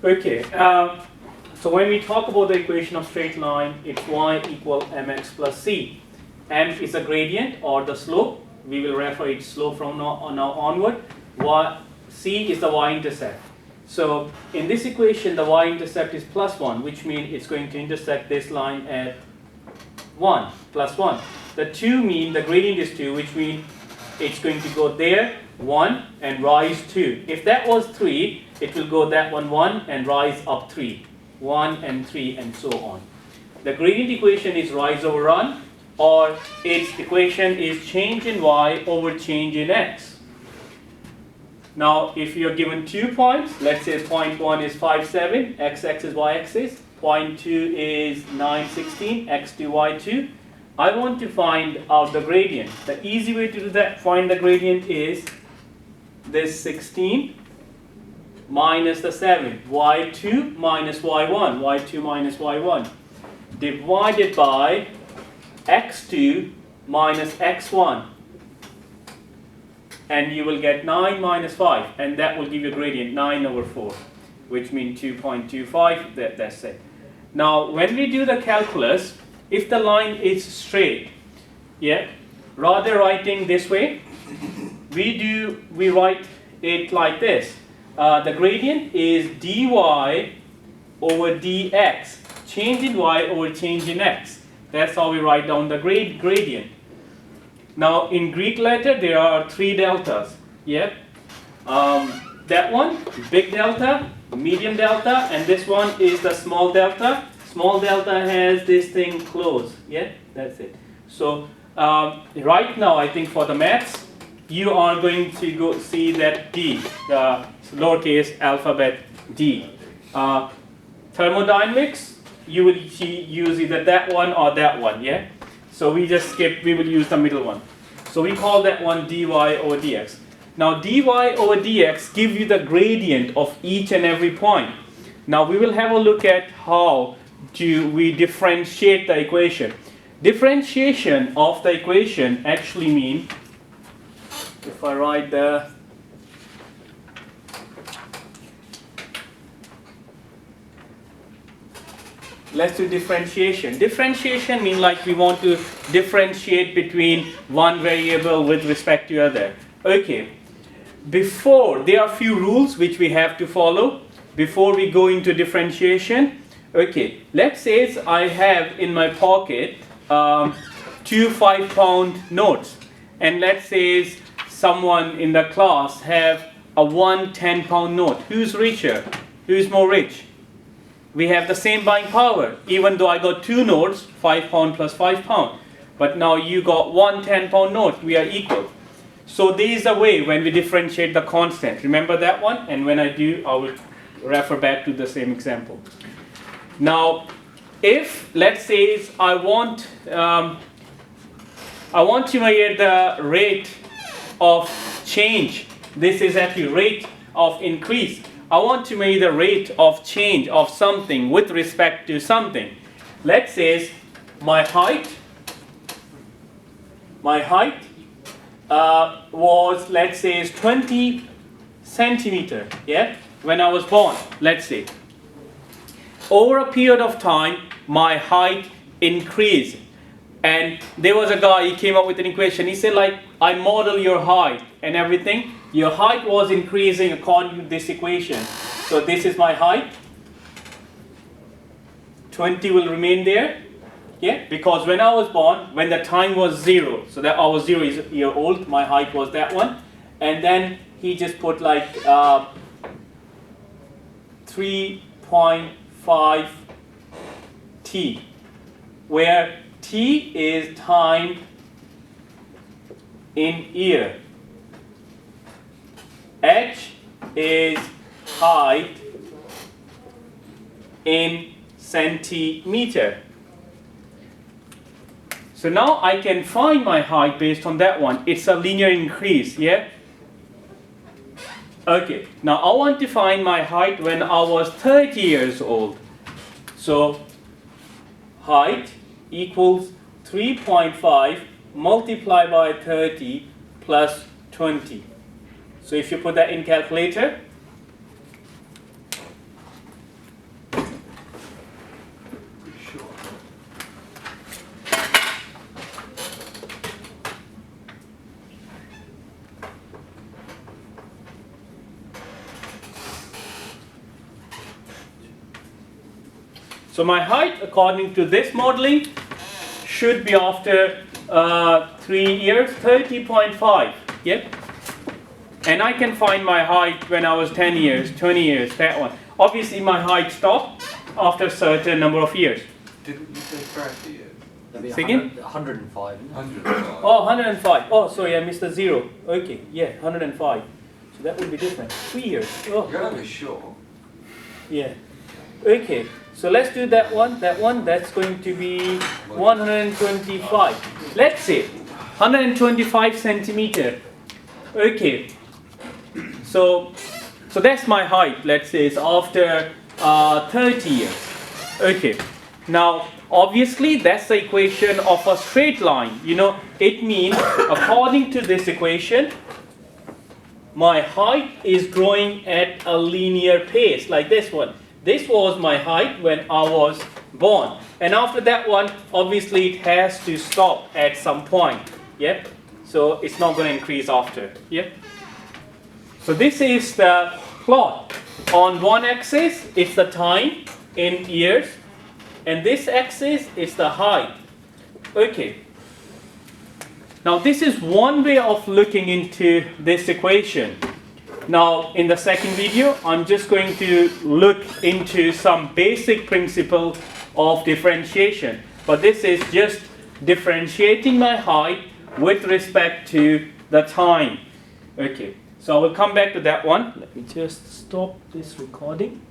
Okay, so when we talk about the equation of straight line, it's y equal mx plus c. M is a gradient or the slope. We will refer it slope from now onward. C is the y-intercept. So in this equation, the y-intercept is plus 1, which means it's going to intersect this line at 1, plus 1. The 2 mean the gradient is 2, which means it's going to go there, 1, and rise 2. If that was 3, it will go that 1, and rise up 3. 1 and 3 and so on. The gradient equation is rise over run, or its equation is change in y over change in x. Now, if you're given 2 points, let's say point 1 is 5, 7, x-axis, y-axis, point 2 is 9, 16, x2, y2. I want to find out the gradient. The easy way to do that, find the gradient is this 16 minus the 7, y2 minus y1, y2 minus y1, divided by x2 minus x1. And you will get 9 minus 5, and that will give you a gradient 9 over 4, which means 2.25, that's it. Now, when we do the calculus, if the line is straight, rather writing this way, we write it like this. The gradient is dy over dx, change in y over change in x. That's how we write down the gradient. Now, in Greek letter, there are 3 deltas. That one, big delta, medium delta, and this one is the small delta. Small delta has this thing closed. That's it. So, right now, I think for the maths, you are going to go see that D, the lowercase alphabet D. Thermodynamics, you will use either that one or that one. So we just skip, we will use the middle one. So we call that one dy over dx. Now dy over dx give you the gradient of each and every point. Now we will have a look at how do we differentiate the equation. Differentiation of the equation actually means, if I write the let's do differentiation. Differentiation means like we want to differentiate between one variable with respect to other. Okay. Before, there are a few rules which we have to follow before we go into differentiation. Okay. Let's say I have in my pocket 2 5-pound notes, and let's say someone in the class have a 1 10-pound note. Who's richer? Who's more rich? We have the same buying power, even though I got 2 notes, 5 pound plus 5 pound. But now you got 1 10-pound note, we are equal. So there is a way when we differentiate the constant. Remember that one? And when I do, I will refer back to the same example. Now, if, let's say, I want to measure the rate of change. This is actually rate of increase. I want to measure the rate of change of something with respect to something. Let's say my height was, let's say, 20 centimeter, when I was born, let's say. Over a period of time, my height increased. And there was a guy, he came up with an equation. He said, like, I model your height and everything. Your height was increasing according to this equation. So this is my height. 20 will remain there. Because when I was born, when the time was 0, so that I was 0 years old, my height was that one. And then he just put like 3.5 t, where t is time in year. H is height in centimeter. So now I can find my height based on that one. It's a linear increase, Okay, now I want to find my height when I was 30 years old. So height equals 3.5 multiplied by 30 plus 20. So if you put that in calculator, So my height, according to this modeling, should be after 3 years, 30.5. Yep. And I can find my height when I was 10 years, 20 years, that one. Obviously, my height stopped after a certain number of years. Didn't you say 30 years? That'd be Say again? 105. 105. Oh, 105. Oh, sorry, I missed a 0. Okay, yeah, 105. So that would be different. 3 years. Oh, You're only sure. yeah. Okay, so let's do that one. That one, that's going to be 125. Let's say 125 centimeter. Okay. So that's my height. Let's say it's after 30 years. Okay. Now, obviously, that's the equation of a straight line. You know, it means according to this equation, my height is growing at a linear pace, like this one. This was my height when I was born. And after that one, obviously, it has to stop at some point. Yep. So it's not going to increase after. Yep. So this is the plot. On one axis, it's the time in years. And this axis is the height. Okay. Now this is one way of looking into this equation. Now in the second video, I'm just going to look into some basic principle of differentiation. But this is just differentiating my height with respect to the time. Okay. So I will come back to that one. Let me just stop this recording.